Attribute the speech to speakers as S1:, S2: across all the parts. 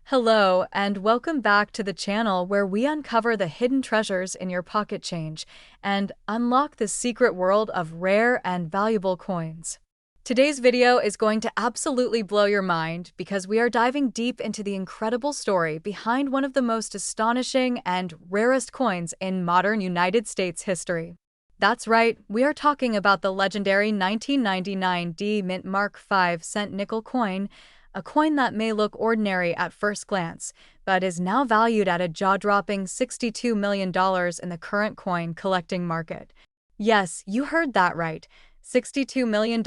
S1: Hello, and welcome back to the channel where we uncover the hidden treasures in your pocket change and unlock the secret world of rare and valuable coins. Today's video is going to absolutely blow your mind because we are diving deep into the incredible story behind one of the most astonishing and rarest coins in modern United States history. That's right, we are talking about the legendary 1999 D Mint Mark 5-cent nickel coin, a coin that may look ordinary at first glance, but is now valued at a jaw-dropping $62 million in the current coin collecting market. Yes, you heard that right, $62 million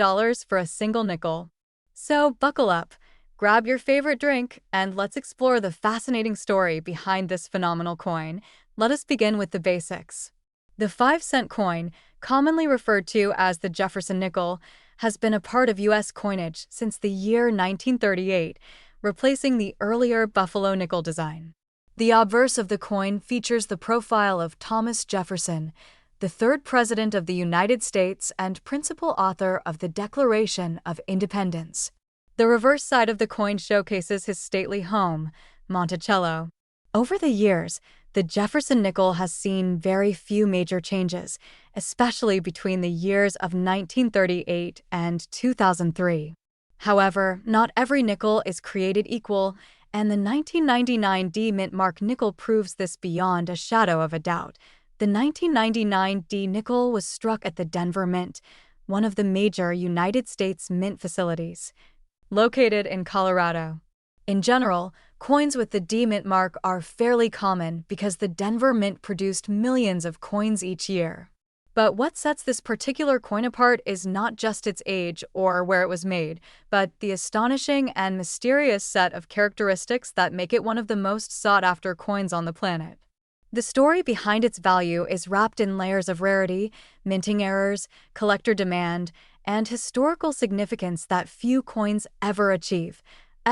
S1: for a single nickel. So buckle up, grab your favorite drink, and let's explore the fascinating story behind this phenomenal coin. Let us begin with the basics. The 5-cent coin, commonly referred to as the Jefferson nickel, has been a part of U.S. coinage since the year 1938, replacing the earlier Buffalo nickel design. The obverse of the coin features the profile of Thomas Jefferson, the third President of the United States and principal author of the Declaration of Independence. The reverse side of the coin showcases his stately home, Monticello. Over the years, the Jefferson nickel has seen very few major changes, especially between the years of 1938 and 2003. However, not every nickel is created equal, and the 1999 D Mint Mark nickel proves this beyond a shadow of a doubt. The 1999 D nickel was struck at the Denver Mint, one of the major United States mint facilities, located in Colorado. In general, coins with the D Mint mark are fairly common because the Denver Mint produced millions of coins each year. But what sets this particular coin apart is not just its age or where it was made, but the astonishing and mysterious set of characteristics that make it one of the most sought-after coins on the planet. The story behind its value is wrapped in layers of rarity, minting errors, collector demand, and historical significance that few coins ever achieve.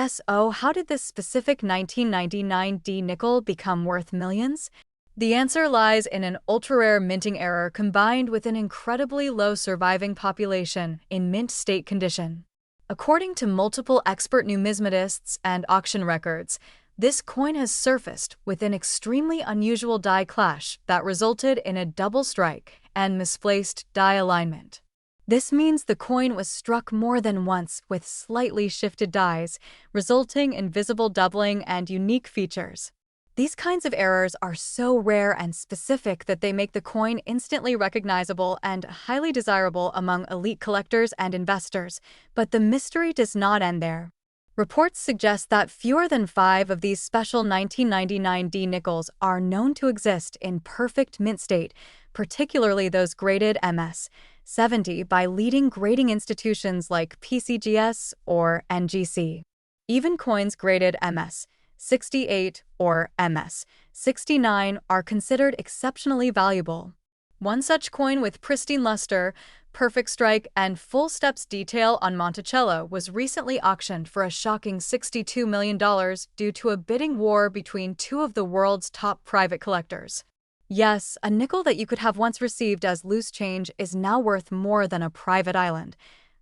S1: So, how did this specific 1999 D nickel become worth millions? The answer lies in an ultra-rare minting error combined with an incredibly low surviving population in mint state condition. According to multiple expert numismatists and auction records, this coin has surfaced with an extremely unusual die clash that resulted in a double strike and misplaced die alignment. This means the coin was struck more than once with slightly shifted dies, resulting in visible doubling and unique features. These kinds of errors are so rare and specific that they make the coin instantly recognizable and highly desirable among elite collectors and investors, but the mystery does not end there. Reports suggest that fewer than 5 of these special 1999 D nickels are known to exist in perfect mint state, particularly those graded MS 70 by leading grading institutions like PCGS or NGC. Even coins graded MS 68 or MS 69 are considered exceptionally valuable. One such coin with pristine luster, perfect strike, and full steps detail on Monticello was recently auctioned for a shocking $62 million due to a bidding war between two of the world's top private collectors. Yes, a nickel that you could have once received as loose change is now worth more than a private island.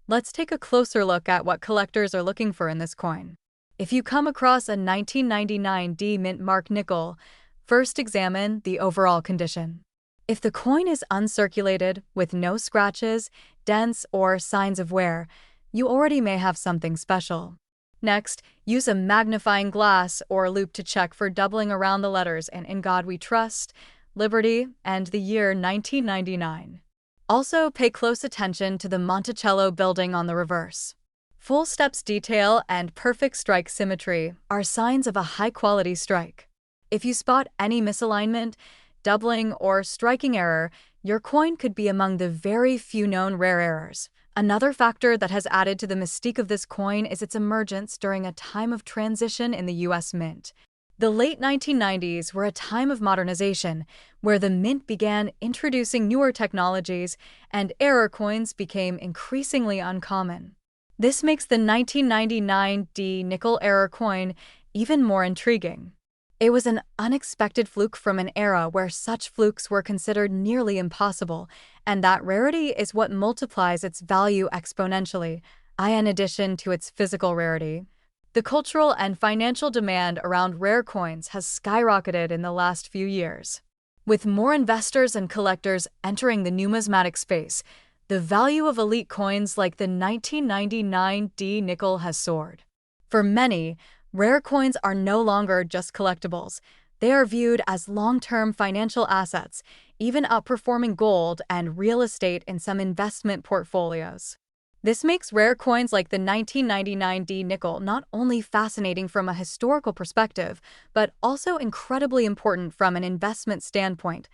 S1: Let's take a closer look at what collectors are looking for in this coin. If you come across a 1999 D Mint Mark nickel, first examine the overall condition. If the coin is uncirculated, with no scratches, dents, or signs of wear, you already may have something special. Next, use a magnifying glass or loupe to check for doubling around the letters "In God We Trust," Liberty, and the year 1999. Also, pay close attention to the Monticello building on the reverse. Full steps detail and perfect strike symmetry are signs of a high-quality strike. If you spot any misalignment, doubling, or striking error, your coin could be among the very few known rare errors. Another factor that has added to the mystique of this coin is its emergence during a time of transition in the U.S. Mint. The late 1990s were a time of modernization, where the Mint began introducing newer technologies and error coins became increasingly uncommon. This makes the 1999 D nickel error coin even more intriguing. It was an unexpected fluke from an era where such flukes were considered nearly impossible, and that rarity is what multiplies its value exponentially, in addition to its physical rarity. The cultural and financial demand around rare coins has skyrocketed in the last few years. With more investors and collectors entering the numismatic space, the value of elite coins like the 1999 D nickel has soared. For many, rare coins are no longer just collectibles. They are viewed as long-term financial assets, even outperforming gold and real estate in some investment portfolios. This makes rare coins like the 1999 D nickel not only fascinating from a historical perspective, but also incredibly important from an investment standpoint.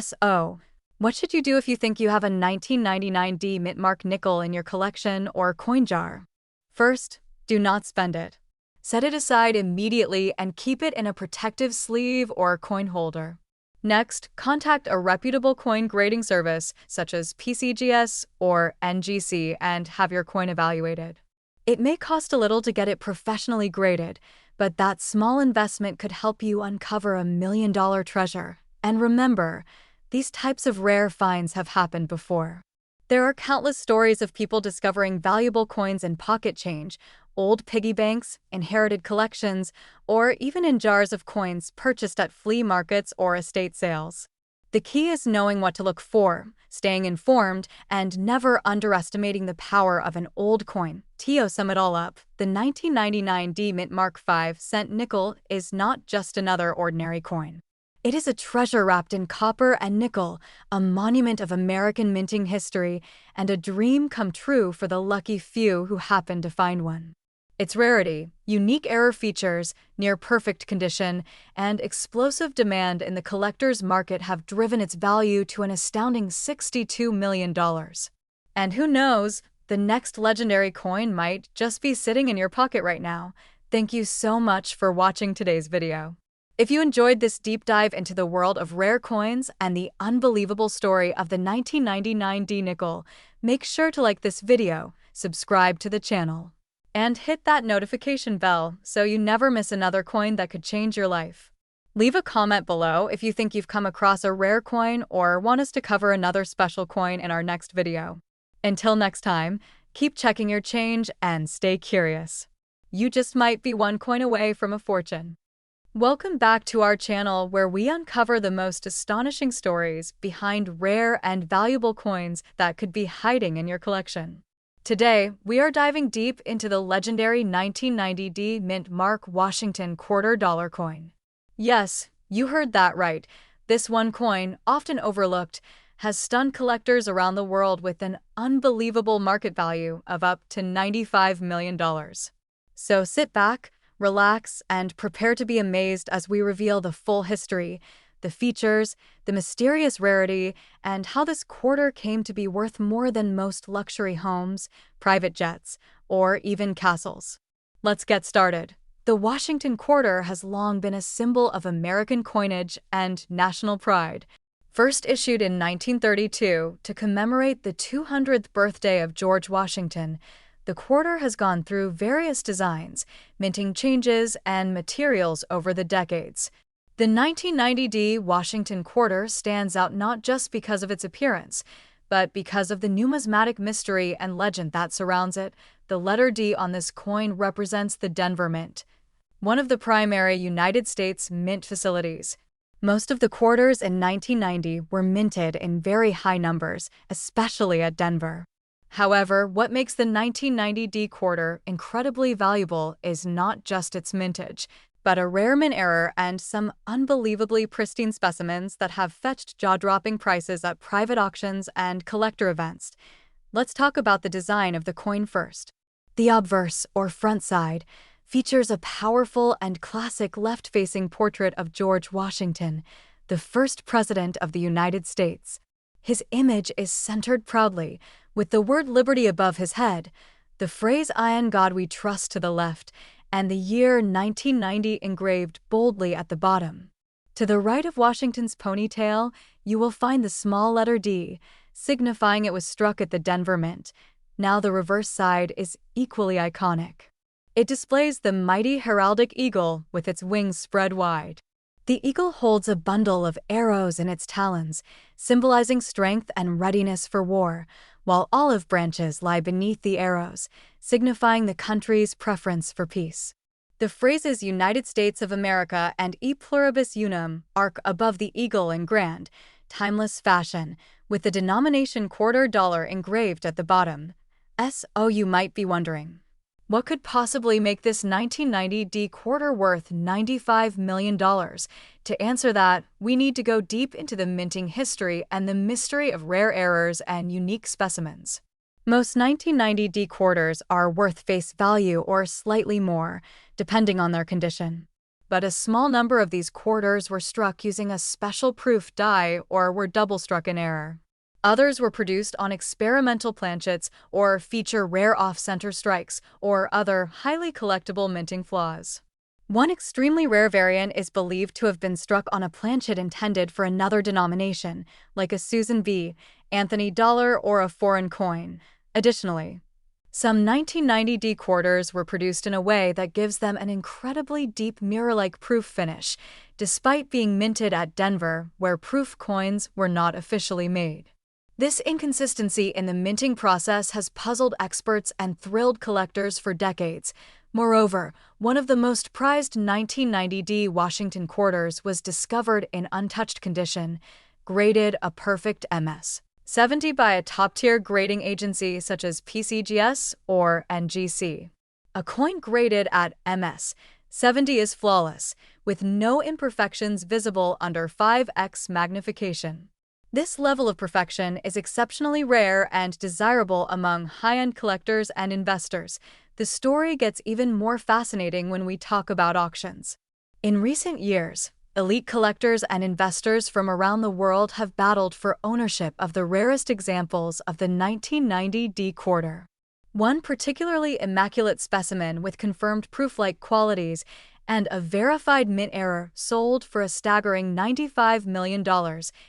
S1: So, what should you do if you think you have a 1999 D mint-mark nickel in your collection or coin jar? First, do not spend it. Set it aside immediately and keep it in a protective sleeve or coin holder. Next, contact a reputable coin grading service such as PCGS or NGC and have your coin evaluated. It may cost a little to get it professionally graded, but that small investment could help you uncover a million-dollar treasure. And remember, these types of rare finds have happened before. There are countless stories of people discovering valuable coins in pocket change, old piggy banks, inherited collections, or even in jars of coins purchased at flea markets or estate sales. The key is knowing what to look for, staying informed, and never underestimating the power of an old coin. To sum it all up, the 1999 D Mint Mark 5-cent nickel is not just another ordinary coin. It is a treasure wrapped in copper and nickel, a monument of American minting history, and a dream come true for the lucky few who happen to find one. Its rarity, unique error features, near-perfect condition, and explosive demand in the collector's market have driven its value to an astounding $62 million. And who knows, the next legendary coin might just be sitting in your pocket right now. Thank you so much for watching today's video. If you enjoyed this deep dive into the world of rare coins and the unbelievable story of the 1999 D nickel, make sure to like this video, subscribe to the channel, and hit that notification bell so you never miss another coin that could change your life. Leave a comment below if you think you've come across a rare coin or want us to cover another special coin in our next video. Until next time, keep checking your change and stay curious. You just might be one coin away from a fortune. Welcome back to our channel where we uncover the most astonishing stories behind rare and valuable coins that could be hiding in your collection. Today, we are diving deep into the legendary 1990 D Mint Mark Washington $quarter coin. Yes, you heard that right. This one coin, often overlooked, has stunned collectors around the world with an unbelievable market value of up to $95 million. So sit back, relax, and prepare to be amazed as we reveal the full history, the features, the mysterious rarity, and how this quarter came to be worth more than most luxury homes, private jets, or even castles. Let's get started. The Washington quarter has long been a symbol of American coinage and national pride. First issued in 1932 to commemorate the 200th birthday of George Washington, the quarter has gone through various designs, minting changes, and materials over the decades. The 1990 D Washington quarter stands out not just because of its appearance, but because of the numismatic mystery and legend that surrounds it. The letter D on this coin represents the Denver Mint, one of the primary United States mint facilities. Most of the quarters in 1990 were minted in very high numbers, especially at Denver. However, what makes the 1990 D quarter incredibly valuable is not just its mintage, but a rare mint error and some unbelievably pristine specimens that have fetched jaw-dropping prices at private auctions and collector events. Let's talk about the design of the coin first. The obverse, or front side, features a powerful and classic left-facing portrait of George Washington, the first president of the United States. His image is centered proudly, with the word liberty above his head, the phrase "In God We Trust" to the left, and the year 1990 engraved boldly at the bottom. To the right of Washington's ponytail, you will find the small letter D, signifying it was struck at the Denver Mint. Now the reverse side is equally iconic. It displays the mighty heraldic eagle with its wings spread wide. The eagle holds a bundle of arrows in its talons, symbolizing strength and readiness for war, while olive branches lie beneath the arrows, signifying the country's preference for peace. The phrases United States of America and E pluribus unum arc above the eagle in grand, timeless fashion, with the denomination quarter dollar engraved at the bottom. So you might be wondering, what could possibly make this 1990 D quarter worth $95 million? To answer that, we need to go deep into the minting history and the mystery of rare errors and unique specimens. Most 1990 D quarters are worth face value or slightly more, depending on their condition. But a small number of these quarters were struck using a special proof die or were double struck in error. Others were produced on experimental planchets or feature rare off-center strikes or other highly collectible minting flaws. One extremely rare variant is believed to have been struck on a planchet intended for another denomination, like a Susan B. Anthony dollar or a foreign coin. Additionally, some 1990 D quarters were produced in a way that gives them an incredibly deep mirror-like proof finish, despite being minted at Denver, where proof coins were not officially made. This inconsistency in the minting process has puzzled experts and thrilled collectors for decades. Moreover, one of the most prized 1990 D Washington quarters was discovered in untouched condition, graded a perfect MS 70 by a top-tier grading agency such as PCGS or NGC. A coin graded at MS 70 is flawless, with no imperfections visible under 5x magnification. This level of perfection is exceptionally rare and desirable among high-end collectors and investors. The story gets even more fascinating when we talk about auctions. In recent years, elite collectors and investors from around the world have battled for ownership of the rarest examples of the 1990 D quarter. One particularly immaculate specimen with confirmed proof-like qualities and a verified mint error sold for a staggering $95 million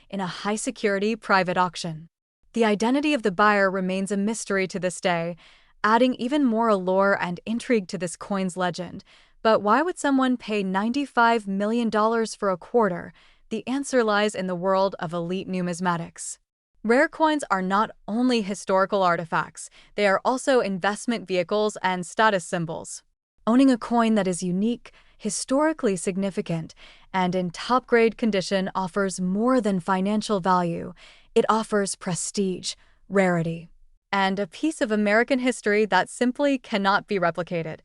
S1: in a high-security private auction. The identity of the buyer remains a mystery to this day, adding even more allure and intrigue to this coin's legend. But why would someone pay $95 million for a quarter? The answer lies in the world of elite numismatics. Rare coins are not only historical artifacts, they are also investment vehicles and status symbols. Owning a coin that is unique, historically significant, and in top-grade condition offers more than financial value. It offers prestige, rarity, and a piece of American history that simply cannot be replicated.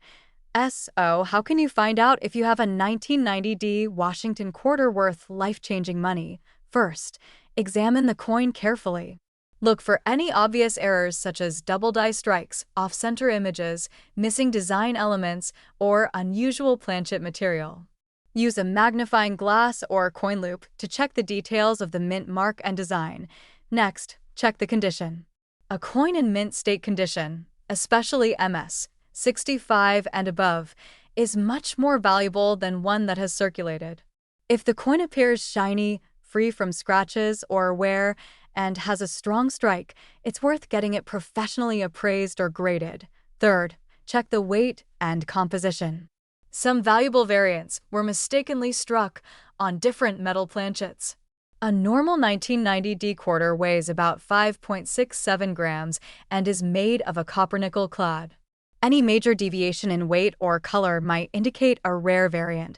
S1: So, how can you find out if you have a 1990 D Washington quarter worth life-changing money? First, examine the coin carefully. Look for any obvious errors such as double die strikes, off-center images, missing design elements, or unusual planchet material. Use a magnifying glass or coin loop to check the details of the mint mark and design. Next, check the condition. A coin in mint state condition, especially MS 65 and above, is much more valuable than one that has circulated. If the coin appears shiny, free from scratches or wear, and has a strong strike, it's worth getting it professionally appraised or graded. Third, check the weight and composition. Some valuable variants were mistakenly struck on different metal planchets. A normal 1990 D quarter weighs about 5.67 grams and is made of a copper-nickel clad. Any major deviation in weight or color might indicate a rare variant.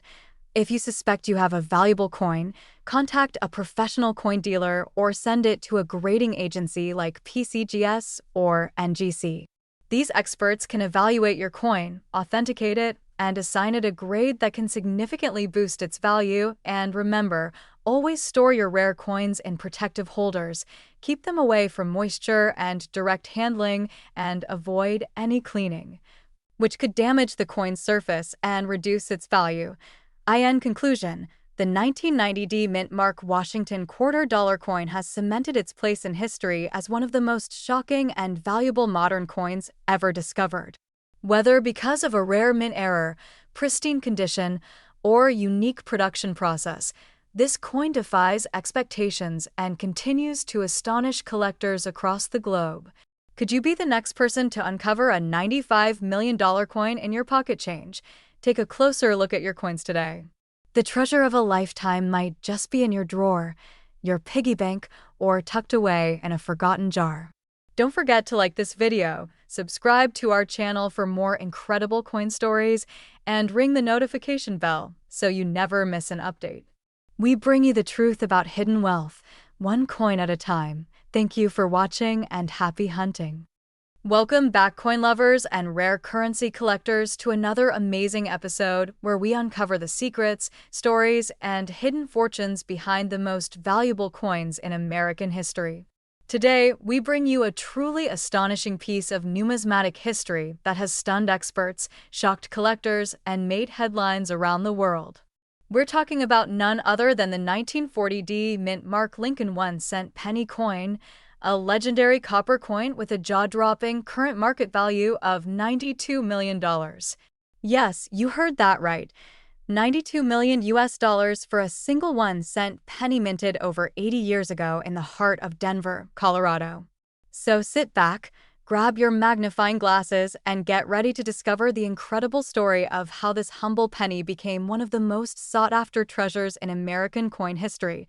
S1: If you suspect you have a valuable coin, contact a professional coin dealer or send it to a grading agency like PCGS or NGC. These experts can evaluate your coin, authenticate it, and assign it a grade that can significantly boost its value. And remember, always store your rare coins in protective holders. Keep them away from moisture and direct handling, and avoid any cleaning, which could damage the coin's surface and reduce its value. In conclusion, the 1990 D Mint Mark Washington quarter dollar coin has cemented its place in history as one of the most shocking and valuable modern coins ever discovered. Whether because of a rare mint error, pristine condition, or unique production process, this coin defies expectations and continues to astonish collectors across the globe. Could you be the next person to uncover a $95 million coin in your pocket change? Take a closer look at your coins today. The treasure of a lifetime might just be in your drawer, your piggy bank, or tucked away in a forgotten jar. Don't forget to like this video, subscribe to our channel for more incredible coin stories, and ring the notification bell so you never miss an update. We bring you the truth about hidden wealth, one coin at a time. Thank you for watching and happy hunting. Welcome back, coin lovers and rare currency collectors, to another amazing episode where we uncover the secrets, stories, and hidden fortunes behind the most valuable coins in American history. Today, we bring you a truly astonishing piece of numismatic history that has stunned experts, shocked collectors, and made headlines around the world. We're talking about none other than the 1940 mint Mark Lincoln 1-cent penny coin, a legendary copper coin with a jaw-dropping current market value of $92 million. Yes, you heard that right. $92 million for a single 1-cent penny minted over 80 years ago in the heart of Denver, Colorado. So sit back, grab your magnifying glasses, and get ready to discover the incredible story of how this humble penny became one of the most sought-after treasures in American coin history.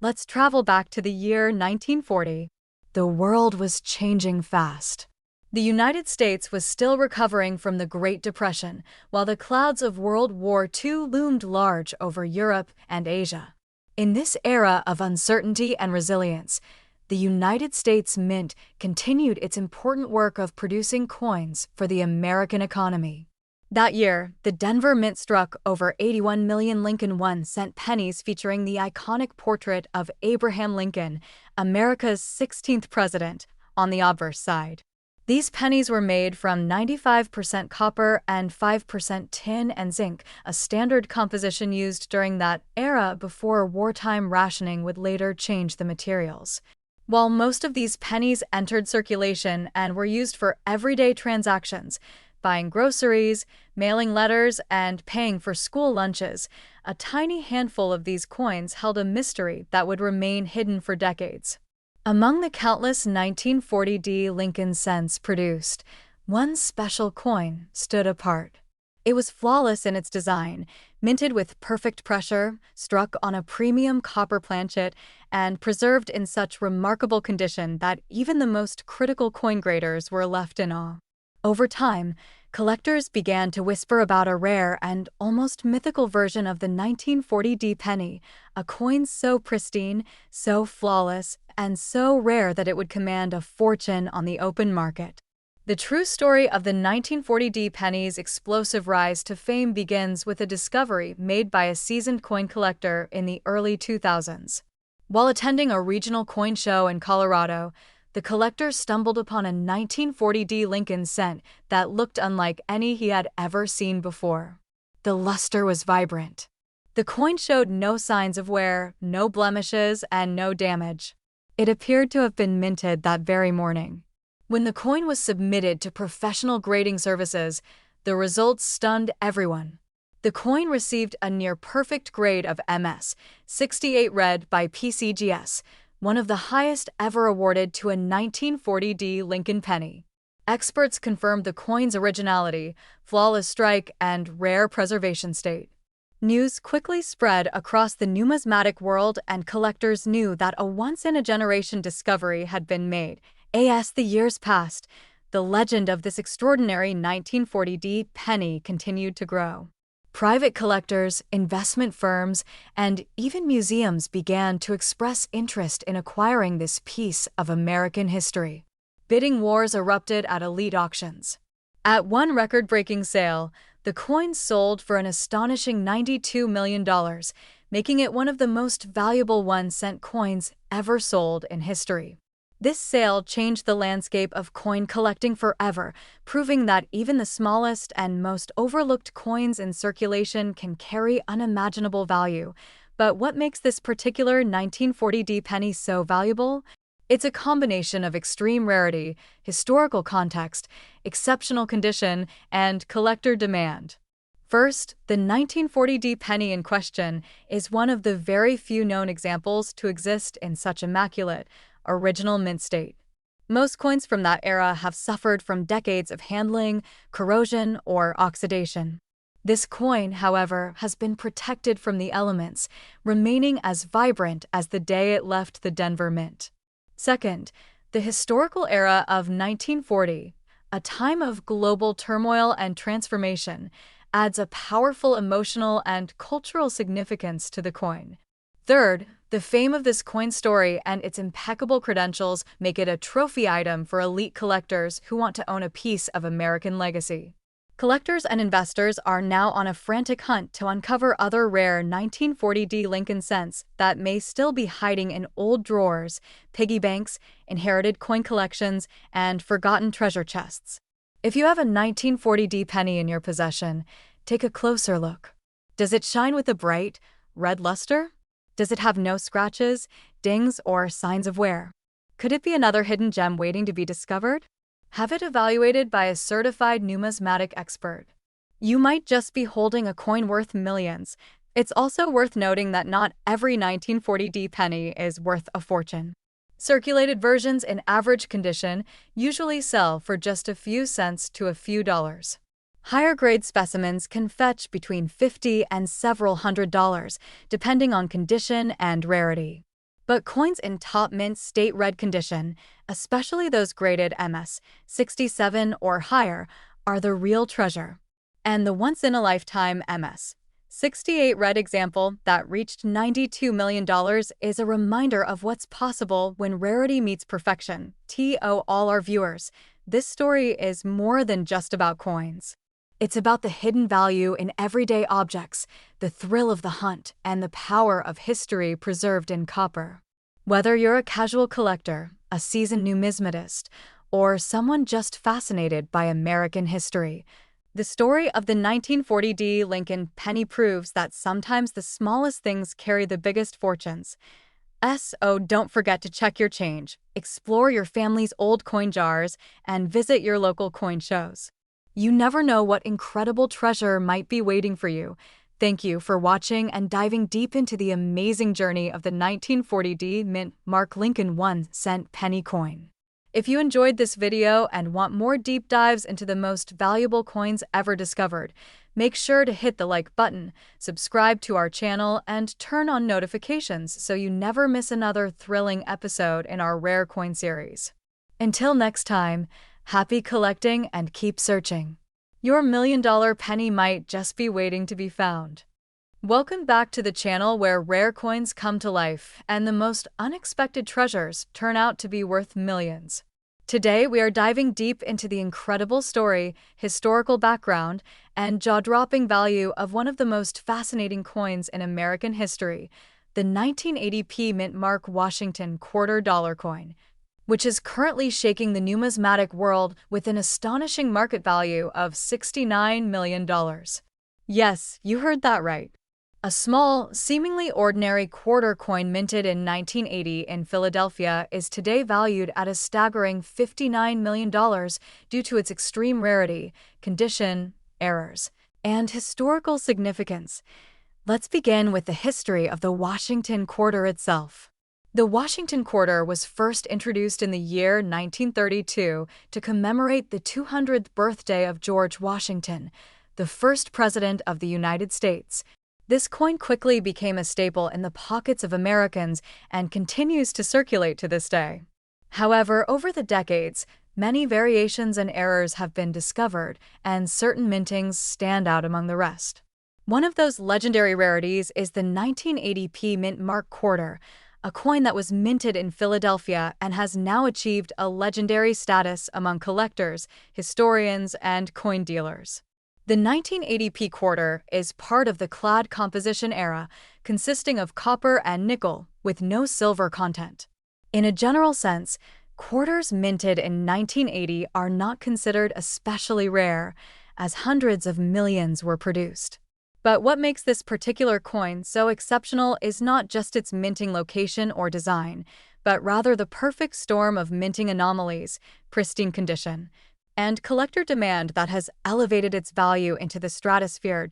S1: Let's travel back to the year 1940. The world was changing fast. The United States was still recovering from the Great Depression, while the clouds of World War II loomed large over Europe and Asia. In this era of uncertainty and resilience, the United States Mint continued its important work of producing coins for the American economy. That year, the Denver Mint struck over 81 million Lincoln 1-cent pennies featuring the iconic portrait of Abraham Lincoln, America's 16th president, on the obverse side. These pennies were made from 95% copper and 5% tin and zinc, a standard composition used during that era before wartime rationing would later change the materials. While most of these pennies entered circulation and were used for everyday transactions, buying groceries, mailing letters, and paying for school lunches, a tiny handful of these coins held a mystery that would remain hidden for decades. Among the countless 1940 Lincoln cents produced, one special coin stood apart. It was flawless in its design, minted with perfect pressure, struck on a premium copper planchet, and preserved in such remarkable condition that even the most critical coin graders were left in awe. Over time, collectors began to whisper about a rare and almost mythical version of the 1940 penny, a coin so pristine, so flawless, and so rare that it would command a fortune on the open market. The true story of the 1940 penny's explosive rise to fame begins with a discovery made by a seasoned coin collector in the early 2000s. While attending a regional coin show in Colorado, the collector stumbled upon a 1940 Lincoln cent that looked unlike any he had ever seen before. The luster was vibrant. The coin showed no signs of wear, no blemishes, and no damage. It appeared to have been minted that very morning. When the coin was submitted to professional grading services, the results stunned everyone. The coin received a near-perfect grade of MS, 68 red by PCGS, one of the highest ever awarded to a 1940 Lincoln penny. Experts confirmed the coin's originality, flawless strike, and rare preservation state. News quickly spread across the numismatic world, and collectors knew that a once-in-a-generation discovery had been made. As the years passed, the legend of this extraordinary 1940 penny continued to grow. Private collectors, investment firms, and even museums began to express interest in acquiring this piece of American history. Bidding wars erupted at elite auctions. At one record-breaking sale, the coin sold for an astonishing $92 million, making it one of the most valuable 1-cent coins ever sold in history. This sale changed the landscape of coin collecting forever, proving that even the smallest and most overlooked coins in circulation can carry unimaginable value. But what makes this particular 1940 penny so valuable? It's a combination of extreme rarity, historical context, exceptional condition, and collector demand. First, the 1940 penny in question is one of the very few known examples to exist in such immaculate, original mint state. Most coins from that era have suffered from decades of handling, corrosion, or oxidation. This coin, however, has been protected from the elements, remaining as vibrant as the day it left the Denver Mint. Second, the historical era of 1940, a time of global turmoil and transformation, adds a powerful emotional and cultural significance to the coin. Third, the fame of this coin story and its impeccable credentials make it a trophy item for elite collectors who want to own a piece of American legacy. Collectors and investors are now on a frantic hunt to uncover other rare 1940D Lincoln cents that may still be hiding in old drawers, piggy banks, inherited coin collections, and forgotten treasure chests. If you have a 1940D penny in your possession, take a closer look. Does it shine with a bright, red luster? Does it have no scratches, dings, or signs of wear? Could it be another hidden gem waiting to be discovered? Have it evaluated by a certified numismatic expert. You might just be holding a coin worth millions. It's also worth noting that not every 1940D penny is worth a fortune. Circulated versions in average condition usually sell for just a few cents to a few dollars. Higher grade specimens can fetch between $50 and several $100, depending on condition and rarity. But coins in top mint state red condition, especially those graded MS 67 or higher, are the real treasure. And the once-in-a-lifetime MS 68 red example that reached $92 million is a reminder of what's possible when rarity meets perfection. To all our viewers, this story is more than just about coins. It's about the hidden value in everyday objects, the thrill of the hunt, and the power of history preserved in copper. Whether you're a casual collector, a seasoned numismatist, or someone just fascinated by American history, the story of the 1940D Lincoln penny proves that sometimes the smallest things carry the biggest fortunes. Don't forget to check your change, explore your family's old coin jars, and visit your local coin shows. You never know what incredible treasure might be waiting for you. Thank you for watching and diving deep into the amazing journey of the 1940D Mint Mark Lincoln 1-cent penny coin. If you enjoyed this video and want more deep dives into the most valuable coins ever discovered, make sure to hit the like button, subscribe to our channel, and turn on notifications so you never miss another thrilling episode in our rare coin series. Until next time, happy collecting and keep searching. Your million-dollar penny might just be waiting to be found. Welcome back to the channel where rare coins come to life and the most unexpected treasures turn out to be worth millions. Today, we are diving deep into the incredible story, historical background, and jaw-dropping value of one of the most fascinating coins in American history, the 1980p Mint Mark Washington $quarter coin, which is currently shaking the numismatic world with an astonishing market value of $69 million. Yes, you heard that right. A small, seemingly ordinary quarter coin minted in 1980 in Philadelphia is today valued at a staggering $59 million due to its extreme rarity, condition, errors, and historical significance. Let's begin with the history of the Washington quarter itself. The Washington quarter was first introduced in the year 1932 to commemorate the 200th birthday of George Washington, the first president of the United States. This coin quickly became a staple in the pockets of Americans and continues to circulate to this day. However, over the decades, many variations and errors have been discovered, and certain mintings stand out among the rest. One of those legendary rarities is the 1980p Mint Mark quarter, a coin that was minted in Philadelphia and has now achieved a legendary status among collectors, historians, and coin dealers. The 1980p quarter is part of the clad composition era, consisting of copper and nickel, with no silver content. In a general sense, quarters minted in 1980 are not considered especially rare, as hundreds of millions were produced. But what makes this particular coin so exceptional is not just its minting location or design, but rather the perfect storm of minting anomalies, pristine condition, and collector demand that has elevated its value into the stratosphere.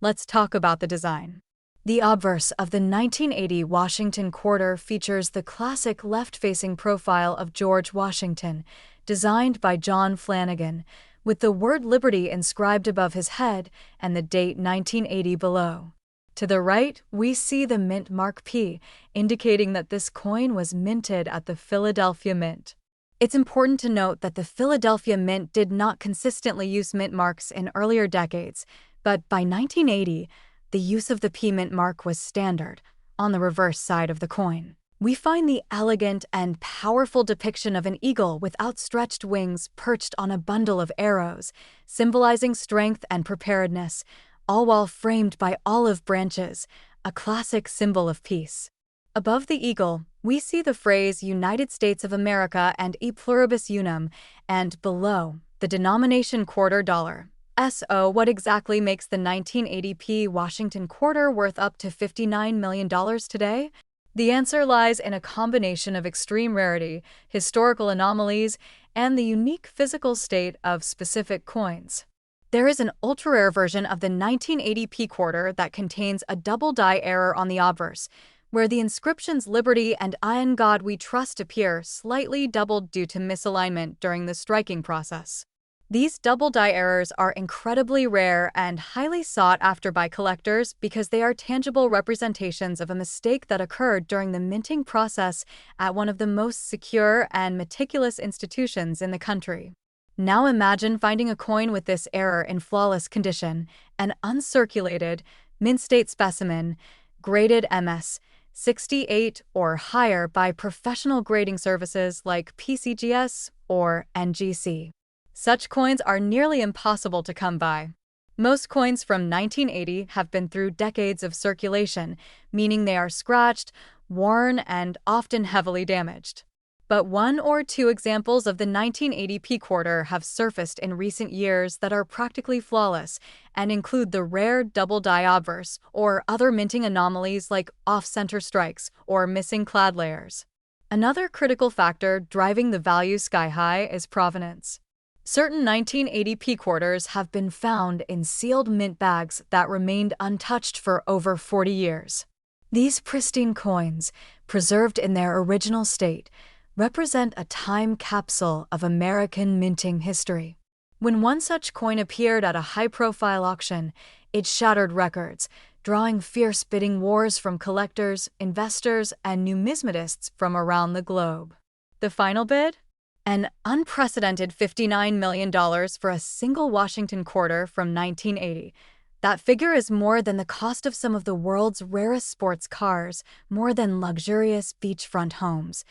S1: Let's talk about the design. The obverse of the 1980 Washington quarter features the classic left-facing profile of George Washington, designed by John Flanagan, with the word Liberty inscribed above his head and the date 1980 below. To the right, we see the Mint Mark P, indicating that this coin was minted at the Philadelphia Mint. It's important to note that the Philadelphia Mint did not consistently use mint marks in earlier decades, But by 1980, the use of the P mint mark was standard, on the reverse side of the coin. We find the elegant and powerful depiction of an eagle with outstretched wings perched on a bundle of arrows, symbolizing strength and preparedness, all while framed by olive branches, a classic symbol of peace. Above the eagle, we see the phrase United States of America and E pluribus unum, and below, the denomination quarter dollar. So, what exactly makes the 1980p Washington quarter worth up to $59 million today? The answer lies in a combination of extreme rarity, historical anomalies, and the unique physical state of specific coins. There is an ultra-rare version of the 1980p quarter that contains a double die error on the obverse, where the inscriptions Liberty and In God We Trust appear slightly doubled due to misalignment during the striking process. These double die errors are incredibly rare and highly sought after by collectors because they are tangible representations of a mistake that occurred during the minting process at one of the most secure and meticulous institutions in the country. Now imagine finding a coin with this error in flawless condition, an uncirculated, mint-state specimen, graded MS 68 or higher by professional grading services like PCGS or NGC. Such coins are nearly impossible to come by. Most coins from 1980 have been through decades of circulation, meaning they are scratched, worn, and often heavily damaged. But one or two examples of the 1980p quarter have surfaced in recent years that are practically flawless and include the rare double die obverse or other minting anomalies like off-center strikes or missing clad layers. Another critical factor driving the value sky high is provenance. Certain 1980p quarters have been found in sealed mint bags that remained untouched for over 40 years. These pristine coins, preserved in their original state, represent a time capsule of American minting history. When one such coin appeared at a high-profile auction, it shattered records, drawing fierce bidding wars from collectors, investors, and numismatists from around the globe. The final bid? An unprecedented $59 million for a single Washington quarter from 1980. That figure is more than the cost of some of the world's rarest sports cars, more than luxurious beachfront homes,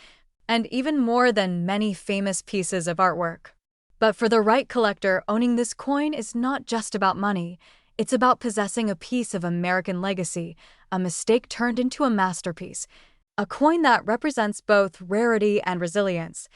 S1: and even more than many famous pieces of artwork. But for the right collector, owning this coin is not just about money. It's about possessing a piece of American legacy, a mistake turned into a masterpiece, a coin that represents both rarity and resilience.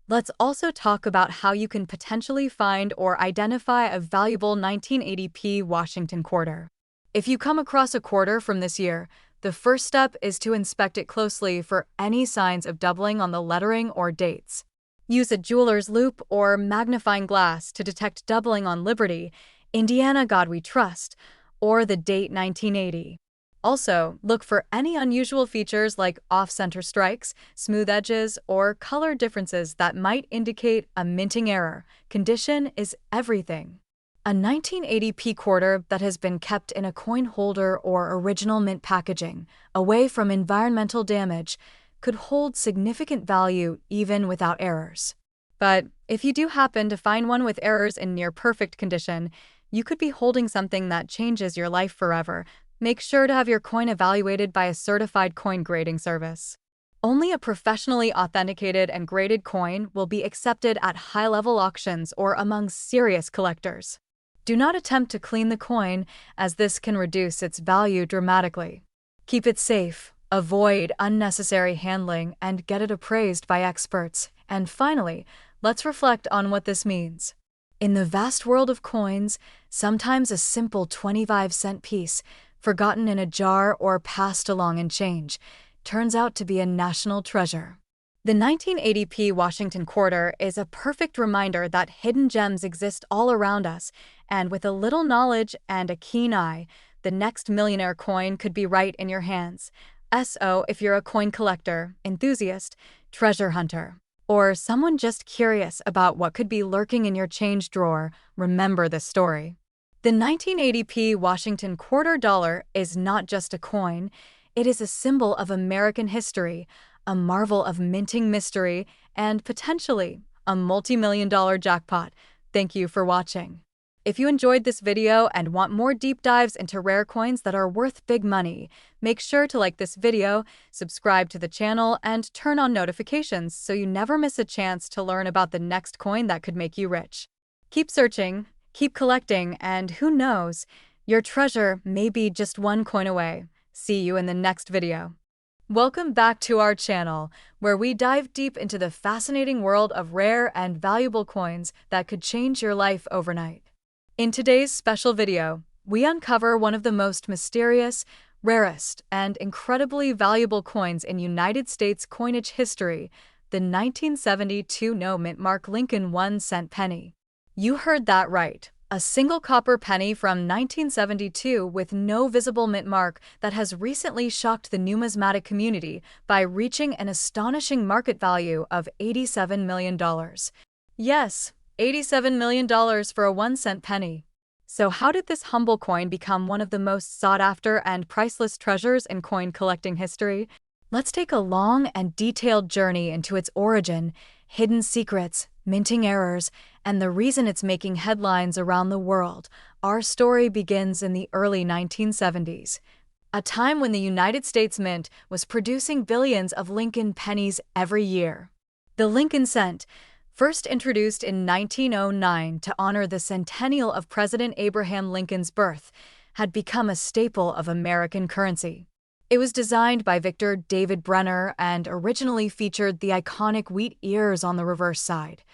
S1: Let's also talk about how you can potentially find or identify a valuable 1980p Washington quarter. If you come across a quarter from this year, the first step is to inspect it closely for any signs of doubling on the lettering or dates. Use a jeweler's loupe or magnifying glass to detect doubling on Liberty, Indiana God We Trust, or the date 1980. Also, look for any unusual features like off-center strikes, smooth edges, or color differences that might indicate a minting error. Condition is everything. A 1980p quarter that has been kept in a coin holder or original mint packaging, away from environmental damage, could hold significant value even without errors. But if you do happen to find one with errors in near-perfect condition, you could be holding something that changes your life forever. Make sure to have your coin evaluated by a certified coin grading service. Only a professionally authenticated and graded coin will be accepted at high-level auctions or among serious collectors. Do not attempt to clean the coin, as this can reduce its value dramatically. Keep it safe, avoid unnecessary handling, and get it appraised by experts. And finally, let's reflect on what this means. In the vast world of coins, sometimes a simple 25-cent piece, forgotten in a jar or passed along in change, turns out to be a national treasure. The 1980p Washington quarter is a perfect reminder that hidden gems exist all around us, and with a little knowledge and a keen eye, the next millionaire coin could be right in your hands. So, if you're a coin collector, enthusiast, treasure hunter, or someone just curious about what could be lurking in your change drawer, remember this story. The 1980p Washington quarter dollar is not just a coin, it is a symbol of American history, a marvel of minting mystery, and potentially a multi-million-dollar jackpot. Thank you for watching. If you enjoyed this video and want more deep dives into rare coins that are worth big money, make sure to like this video, subscribe to the channel, and turn on notifications so you never miss a chance to learn about the next coin that could make you rich. Keep searching, keep collecting, and who knows, your treasure may be just one coin away. See you in the next video. Welcome back to our channel, where we dive deep into the fascinating world of rare and valuable coins that could change your life overnight. In today's special video, we uncover one of the most mysterious, rarest, and incredibly valuable coins in United States coinage history, the 1972 no-mint mark Lincoln 1-cent penny. You heard that right. A single copper penny from 1972 with no visible mint mark that has recently shocked the numismatic community by reaching an astonishing market value of $87 million. Yes, $87 million for a 1-cent penny. So how did this humble coin become one of the most sought-after and priceless treasures in coin collecting history? Let's take a long and detailed journey into its origin, hidden secrets, minting errors, and the reason it's making headlines around the world. Our story begins in the early 1970s, a time when the United States Mint was producing billions of Lincoln pennies every year. The Lincoln cent, first introduced in 1909 to honor the centennial of President Abraham Lincoln's birth, had become a staple of American currency. It was designed by Victor David Brenner and originally featured the iconic wheat ears on the reverse side,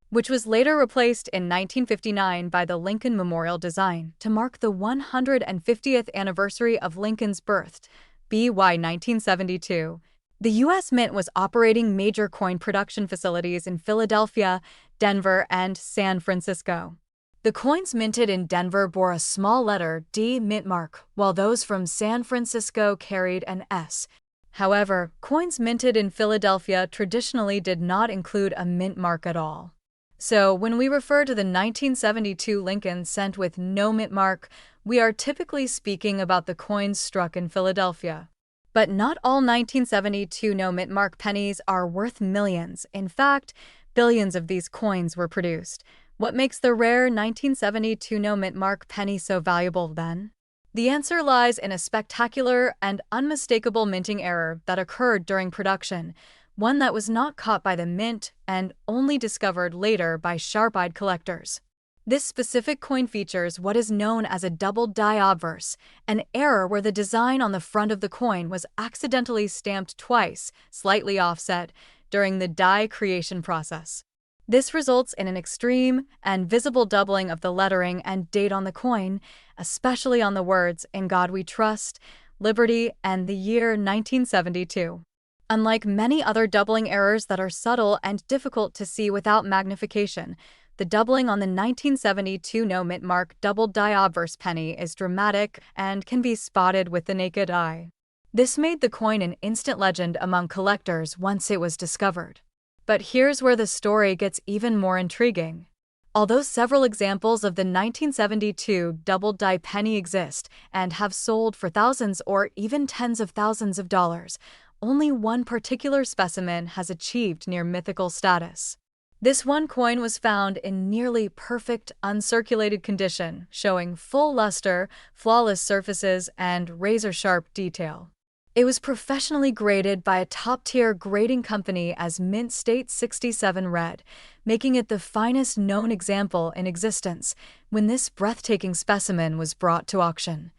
S1: which was later replaced in 1959 by the Lincoln Memorial design to mark the 150th anniversary of Lincoln's birth, BY 1972. The U.S. Mint was operating major coin production facilities in Philadelphia, Denver, and San Francisco. The coins minted in Denver bore a small letter D mint mark, while those from San Francisco carried an S. However, coins minted in Philadelphia traditionally did not include a mint mark at all. So, when we refer to the 1972 Lincoln cent with no mint mark, we are typically speaking about the coins struck in Philadelphia. But not all 1972 no-mint mark pennies are worth millions. In fact, billions of these coins were produced. What makes the rare 1972 no-mint mark penny so valuable then? The answer lies in a spectacular and unmistakable minting error that occurred during production, one that was not caught by the mint and only discovered later by sharp-eyed collectors. This specific coin features what is known as a double die obverse, an error where the design on the front of the coin was accidentally stamped twice, slightly offset, during the die creation process. This results in an extreme and visible doubling of the lettering and date on the coin, especially on the words "In God We Trust," "Liberty," and the year 1972. Unlike many other doubling errors that are subtle and difficult to see without magnification, the doubling on the 1972 no-mint mark double die obverse penny is dramatic and can be spotted with the naked eye. This made the coin an instant legend among collectors once it was discovered. But here's where the story gets even more intriguing. Although several examples of the 1972 double die penny exist and have sold for thousands or even tens of thousands of dollars, only one particular specimen has achieved near mythical status. This one coin was found in nearly perfect, uncirculated condition, showing full luster, flawless surfaces, and razor-sharp detail. It was professionally graded by a top-tier grading company as Mint State 67 Red, making it the finest known example in existence when this breathtaking specimen was brought to auction.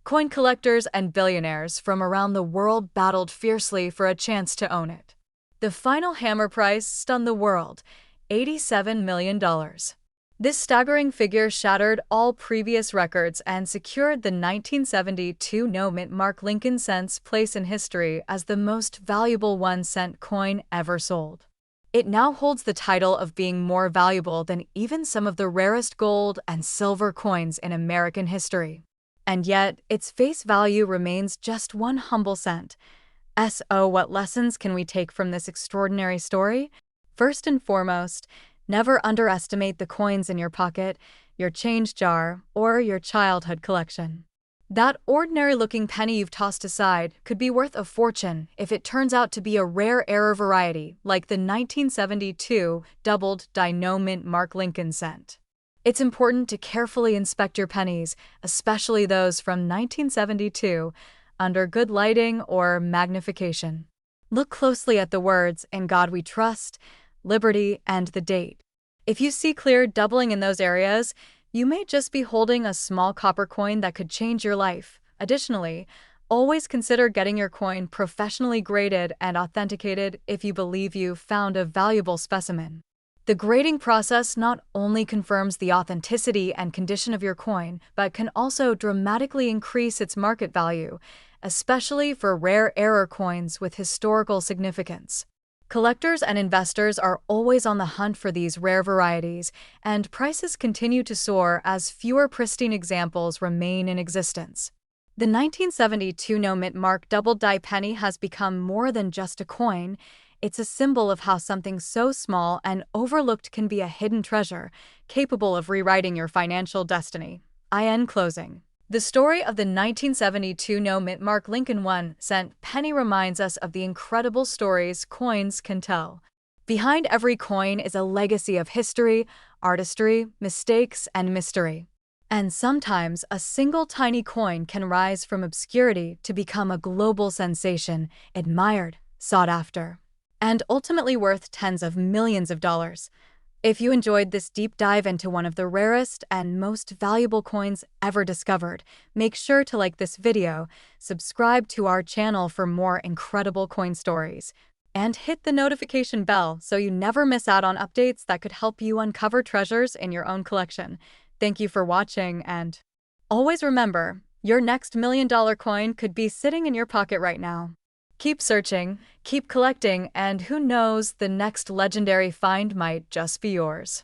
S1: Coin collectors and billionaires from around the world battled fiercely for a chance to own it. The final hammer price stunned the world, $87 million. This staggering figure shattered all previous records and secured the 1972 no-mint mark Lincoln cent's place in history as the most valuable 1-cent coin ever sold. It now holds the title of being more valuable than even some of the rarest gold and silver coins in American history. And yet, its face value remains just one humble cent. So, what lessons can we take from this extraordinary story? First and foremost, never underestimate the coins in your pocket, your change jar, or your childhood collection. That ordinary-looking penny you've tossed aside could be worth a fortune if it turns out to be a rare error variety like the 1972 doubled die no-mint mark Lincoln cent. It's important to carefully inspect your pennies, especially those from 1972, under good lighting or magnification. Look closely at the words "In God We Trust," "Liberty," and the date. If you see clear doubling in those areas, you may just be holding a small copper coin that could change your life. Additionally, always consider getting your coin professionally graded and authenticated if you believe you found a valuable specimen. The grading process not only confirms the authenticity and condition of your coin, but can also dramatically increase its market value, especially for rare error coins with historical significance. Collectors and investors are always on the hunt for these rare varieties, and prices continue to soar as fewer pristine examples remain in existence. The 1972 no-mint mark double-die penny has become more than just a coin. It's a symbol of how something so small and overlooked can be a hidden treasure, capable of rewriting your financial destiny. In closing, the story of the 1972 no-mint mark Lincoln 1-cent penny reminds us of the incredible stories coins can tell. Behind every coin is a legacy of history, artistry, mistakes, and mystery. And sometimes a single tiny coin can rise from obscurity to become a global sensation, admired, sought after, and ultimately worth tens of millions of dollars. If you enjoyed this deep dive into one of the rarest and most valuable coins ever discovered, make sure to like this video, subscribe to our channel for more incredible coin stories, and hit the notification bell so you never miss out on updates that could help you uncover treasures in your own collection. Thank you for watching, and always remember, your next $1,000,000 coin could be sitting in your pocket right now. Keep searching, keep collecting, and who knows, the next legendary find might just be yours.